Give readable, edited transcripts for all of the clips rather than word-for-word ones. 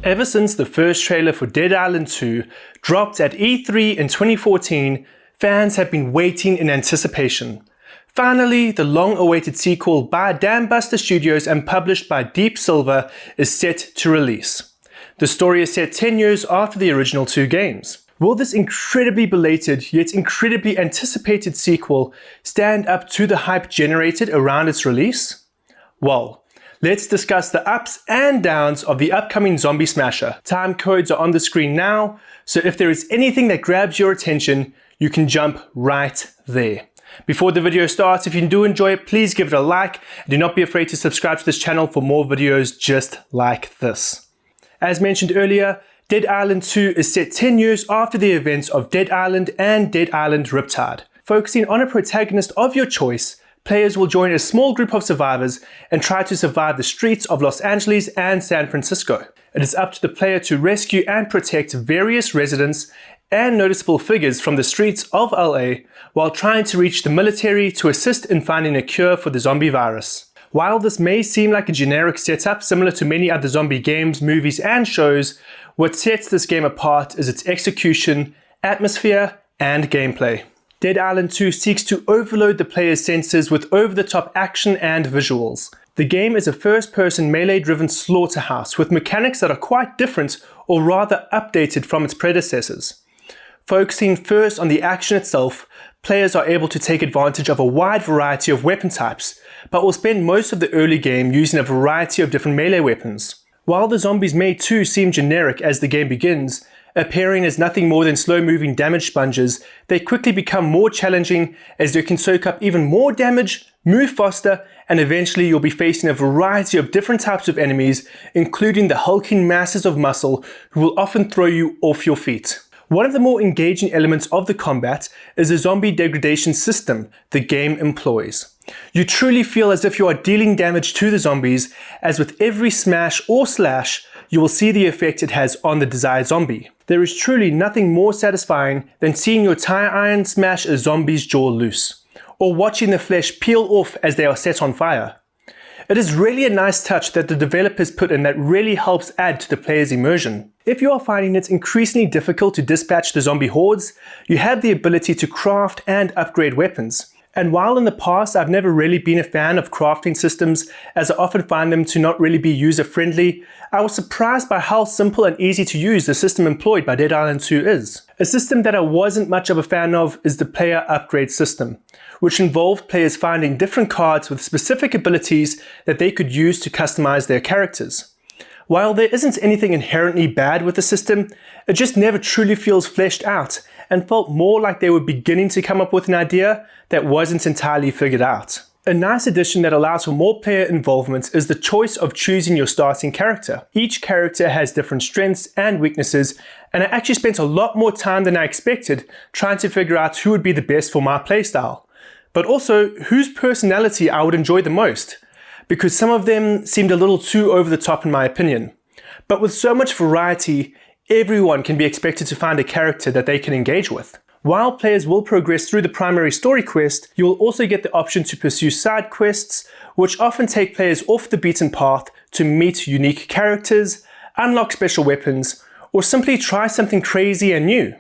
Ever since the first trailer for Dead Island 2 dropped at E3 in 2014, fans have been waiting in anticipation. Finally, the long-awaited sequel by Dambuster Studios and published by Deep Silver is set to release. The story is set 10 years after the original two games. Will this incredibly belated yet incredibly anticipated sequel stand up to the hype generated around its release? Well, let's discuss the ups and downs of the upcoming zombie smasher. Time codes are on the screen now, so if there is anything that grabs your attention, you can jump right there. Before the video starts, if you do enjoy it, please give it a like, and do not be afraid to subscribe to this channel for more videos just like this. As mentioned earlier, Dead Island 2 is set 10 years after the events of Dead Island and Dead Island Riptide. Focusing on a protagonist of your choice, players will join a small group of survivors and try to survive the streets of Los Angeles and San Francisco. It is up to the player to rescue and protect various residents and noticeable figures from the streets of LA while trying to reach the military to assist in finding a cure for the zombie virus. While this may seem like a generic setup similar to many other zombie games, movies and shows, what sets this game apart is its execution, atmosphere and gameplay. Dead Island 2 seeks to overload the player's senses with over-the-top action and visuals. The game is a first-person melee-driven slaughterhouse with mechanics that are quite different or rather updated from its predecessors. Focusing first on the action itself, players are able to take advantage of a wide variety of weapon types, but will spend most of the early game using a variety of different melee weapons. While the zombies may too seem generic as the game begins, appearing as nothing more than slow-moving damage sponges, they quickly become more challenging as they can soak up even more damage, move faster, and eventually you'll be facing a variety of different types of enemies, including the hulking masses of muscle who will often throw you off your feet. One of the more engaging elements of the combat is the zombie degradation system the game employs. You truly feel as if you are dealing damage to the zombies, as with every smash or slash, you will see the effect it has on the desired zombie. There is truly nothing more satisfying than seeing your tire iron smash a zombie's jaw loose, or watching the flesh peel off as they are set on fire. It is really a nice touch that the developers put in that really helps add to the player's immersion. If you are finding it increasingly difficult to dispatch the zombie hordes, you have the ability to craft and upgrade weapons. And while in the past I've never really been a fan of crafting systems, as I often find them to not really be user-friendly, I was surprised by how simple and easy to use the system employed by Dead Island 2 is. A system that I wasn't much of a fan of is the player upgrade system, which involved players finding different cards with specific abilities that they could use to customize their characters. While there isn't anything inherently bad with the system, it just never truly feels fleshed out and felt more like they were beginning to come up with an idea that wasn't entirely figured out. A nice addition that allows for more player involvement is the choice of choosing your starting character. Each character has different strengths and weaknesses, and I actually spent a lot more time than I expected trying to figure out who would be the best for my playstyle. But also, whose personality I would enjoy the most, because some of them seemed a little too over the top in my opinion. But with so much variety, everyone can be expected to find a character that they can engage with. While players will progress through the primary story quest, you will also get the option to pursue side quests, which often take players off the beaten path to meet unique characters, unlock special weapons, or simply try something crazy and new.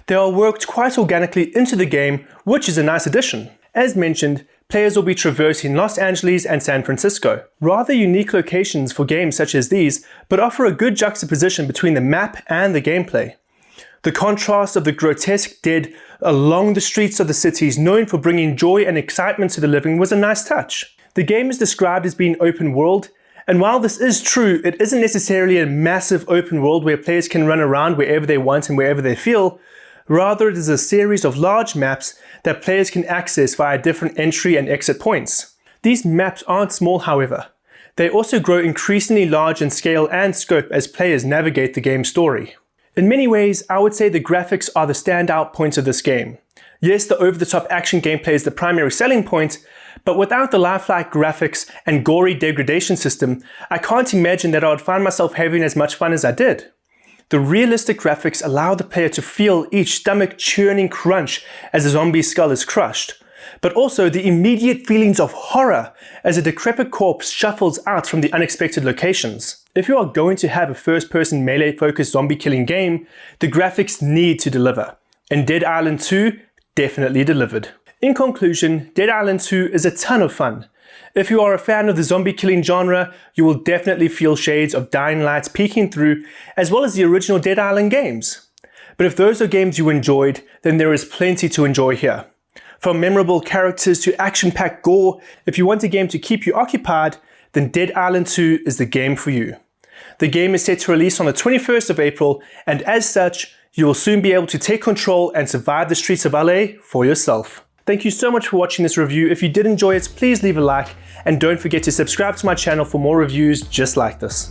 They are worked quite organically into the game, which is a nice addition. As mentioned, players will be traversing Los Angeles and San Francisco. Rather unique locations for games such as these, but offer a good juxtaposition between the map and the gameplay. The contrast of the grotesque dead along the streets of the cities known for bringing joy and excitement to the living was a nice touch. The game is described as being open world, and while this is true, it isn't necessarily a massive open world where players can run around wherever they want and wherever they feel. Rather, it is a series of large maps that players can access via different entry and exit points. These maps aren't small, however. They also grow increasingly large in scale and scope as players navigate the game's story. In many ways, I would say the graphics are the standout points of this game. Yes, the over-the-top action gameplay is the primary selling point, but without the lifelike graphics and gory degradation system, I can't imagine that I would find myself having as much fun as I did. The realistic graphics allow the player to feel each stomach-churning crunch as a zombie's skull is crushed, but also the immediate feelings of horror as a decrepit corpse shuffles out from the unexpected locations. If you are going to have a first-person melee-focused zombie-killing game, the graphics need to deliver, and Dead Island 2 definitely delivered. In conclusion, Dead Island 2 is a ton of fun. If you are a fan of the zombie-killing genre, you will definitely feel shades of Dying Light peeking through, as well as the original Dead Island games. But if those are games you enjoyed, then there is plenty to enjoy here. From memorable characters to action-packed gore, if you want a game to keep you occupied, then Dead Island 2 is the game for you. The game is set to release on the 21st of April, and as such, you will soon be able to take control and survive the streets of LA for yourself. Thank you so much for watching this review. If you did enjoy it, please leave a like, and don't forget to subscribe to my channel for more reviews just like this.